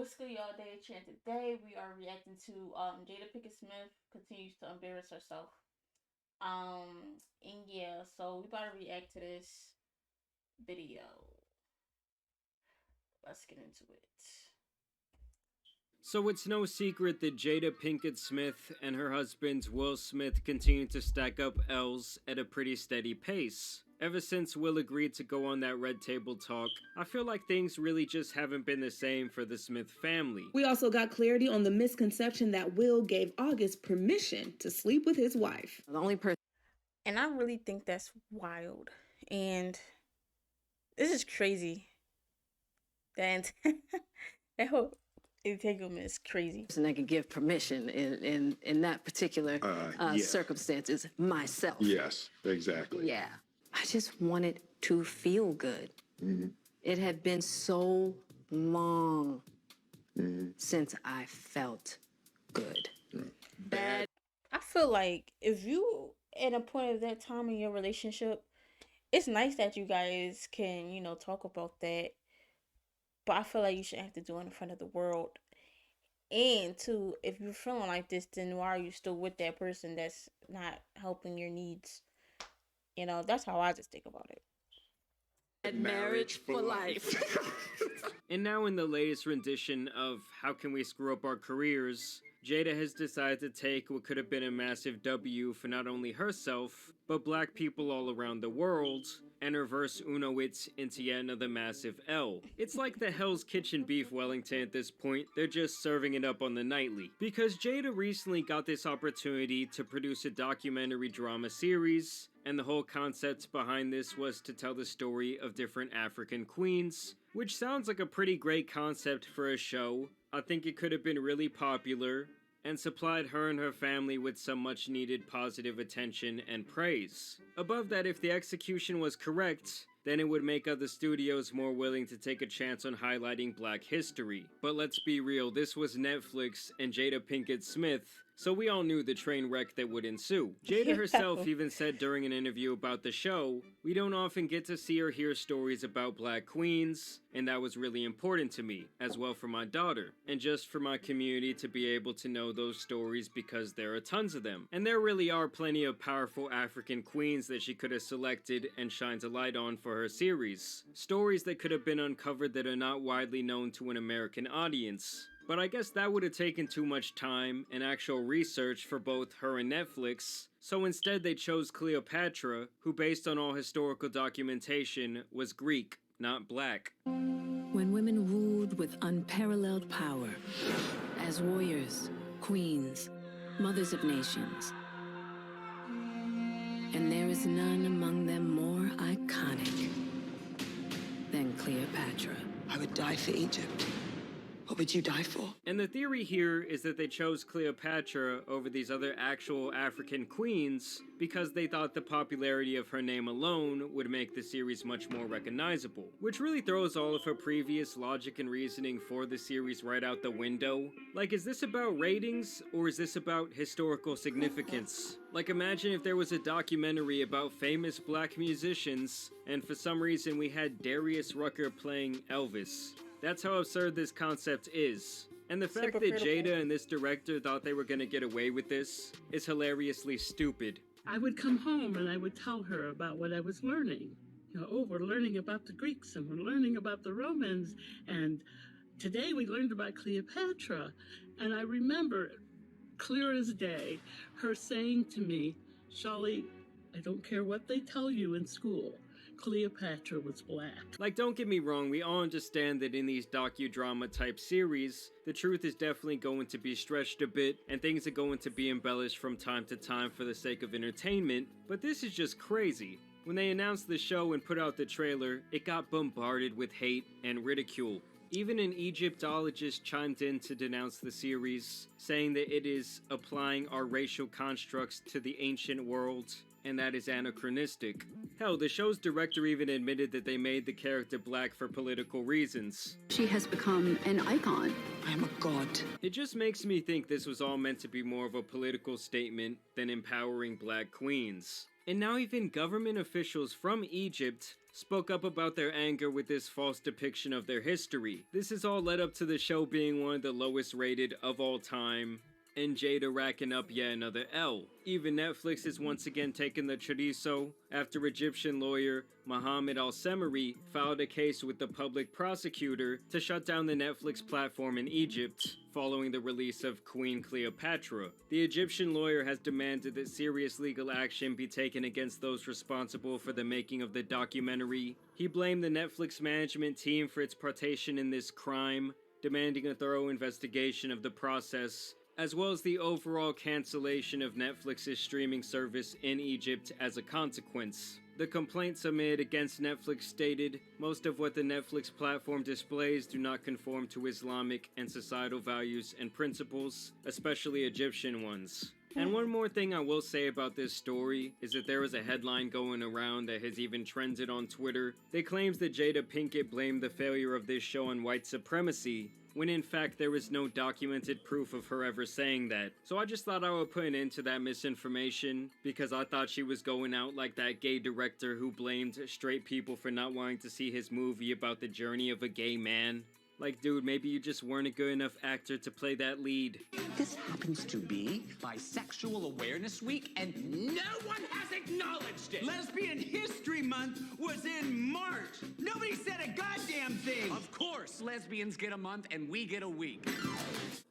what's good, y'all? Day Chan. Today we are reacting to Jada Pinkett Smith continues to embarrass herself. And yeah, so we about to react to this video. Let's get into it. So it's no secret that Jada Pinkett Smith and her husband Will Smith continue to stack up L's at a pretty steady pace. Ever since Will agreed to go on that Red Table Talk, I feel like things really just haven't been the same for the Smith family. We also got clarity on the misconception that Will gave August permission to sleep with his wife. The only person. And I really think that's wild. And this is crazy. That that whole entanglement is crazy. And I could give permission in that particular circumstance is myself. Yes, exactly. Yeah. I just wanted to feel good. Mm-hmm. It had been so long since I felt good. Bad. I feel like if you at a point of that time in your relationship, it's nice that you guys can, talk about that. But I feel like you shouldn't have to do it in front of the world. And two, if you're feeling like this, then why are you still with that person that's not helping your needs? That's how I just think about it. Marriage for life. And now in the latest rendition of How Can We Screw Up Our Careers, Jada has decided to take what could have been a massive W for not only herself, but black people all around the world, and reverse Uno it into yet another massive L. It's like the Hell's Kitchen beef Wellington at this point, they're just serving it up on the nightly. Because Jada recently got this opportunity to produce a documentary drama series, and the whole concept behind this was to tell the story of different African queens, which sounds like a pretty great concept for a show. I think it could have been really popular, and supplied her and her family with some much needed positive attention and praise. Above that, if the execution was correct, then it would make other studios more willing to take a chance on highlighting black history. But let's be real, this was Netflix and Jada Pinkett Smith, so we all knew the train wreck that would ensue. Jada herself even said during an interview about the show, "We don't often get to see or hear stories about black queens, and that was really important to me, as well for my daughter, and just for my community to be able to know those stories because there are tons of them. And there really are plenty of powerful African queens that she could have selected and shined a light on for her series. Stories that could have been uncovered that are not widely known to an American audience. But I guess that would have taken too much time and actual research for both her and Netflix, so instead they chose Cleopatra, who based on all historical documentation was Greek, not black." When women ruled with unparalleled power, as warriors, queens, mothers of nations. And there is none among them more iconic than Cleopatra. I would die for Egypt. What would you die for? And the theory here is that they chose Cleopatra over these other actual African queens because they thought the popularity of her name alone would make the series much more recognizable, which really throws all of her previous logic and reasoning for the series right out the window. Like, is this about ratings or is this about historical significance? Like, imagine if there was a documentary about famous black musicians and for some reason we had Darius Rucker playing Elvis. That's how absurd this concept is. And the fact that Jada and this director thought they were gonna get away with this is hilariously stupid. I would come home and I would tell her about what I was learning. We're learning about the Greeks and we're learning about the Romans. And today we learned about Cleopatra. And I remember, clear as day, her saying to me, "Shawly, I don't care what they tell you in school. Cleopatra was black." Like, don't get me wrong, we all understand that in these docudrama type series, the truth is definitely going to be stretched a bit, and things are going to be embellished from time to time for the sake of entertainment, but this is just crazy. When they announced the show and put out the trailer, it got bombarded with hate and ridicule. Even an Egyptologist chimed in to denounce the series, saying that it is applying our racial constructs to the ancient world, and that is anachronistic. Hell, the show's director even admitted that they made the character black for political reasons. She has become an icon. I am a god. It just makes me think this was all meant to be more of a political statement than empowering black queens. And now even government officials from Egypt spoke up about their anger with this false depiction of their history. This has all led up to the show being one of the lowest rated of all time, and Jada racking up yet another L. Even Netflix is once again taking the chorizo after Egyptian lawyer Mohammed Al-Semeri filed a case with the public prosecutor to shut down the Netflix platform in Egypt following the release of Queen Cleopatra. The Egyptian lawyer has demanded that serious legal action be taken against those responsible for the making of the documentary. He blamed the Netflix management team for its participation in this crime, demanding a thorough investigation of the process, as well as the overall cancellation of Netflix's streaming service in Egypt as a consequence. The complaint submitted against Netflix stated, "Most of what the Netflix platform displays do not conform to Islamic and societal values and principles, especially Egyptian ones." And one more thing I will say about this story is that there is a headline going around that has even trended on Twitter that claims that Jada Pinkett blamed the failure of this show on white supremacy, when in fact there is no documented proof of her ever saying that. So I just thought I would put an end to that misinformation, because I thought she was going out like that gay director who blamed straight people for not wanting to see his movie about the journey of a gay man. Like, dude, maybe you just weren't a good enough actor to play that lead. This happens to be Bisexual Awareness Week, and no one has acknowledged it! Lesbian History Month was in March! Nobody said a goddamn thing! Of course, lesbians get a month and we get a week.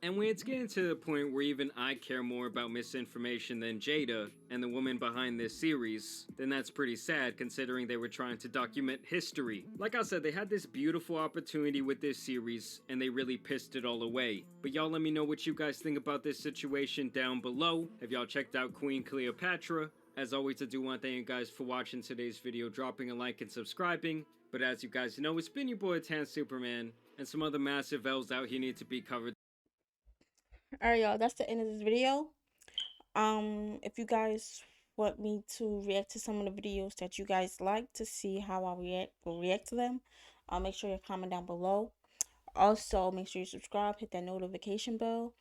And when it's getting to the point where even I care more about misinformation than Jada and the woman behind this series, then that's pretty sad considering they were trying to document history. Like I said, they had this beautiful opportunity with this series and they really pissed it all away. But y'all let me know what you guys think about this situation down below. Have y'all checked out Queen Cleopatra? As always, I do want to thank you guys for watching today's video, dropping a like and subscribing. But as you guys know, it's been your boy Tan Superman, and some other massive L's out here need to be covered. Alright, y'all, that's the end of this video. If you guys want me to react to some of the videos that you guys like to see how I react to them, make sure you comment down below. Also, make sure you subscribe, hit that notification bell,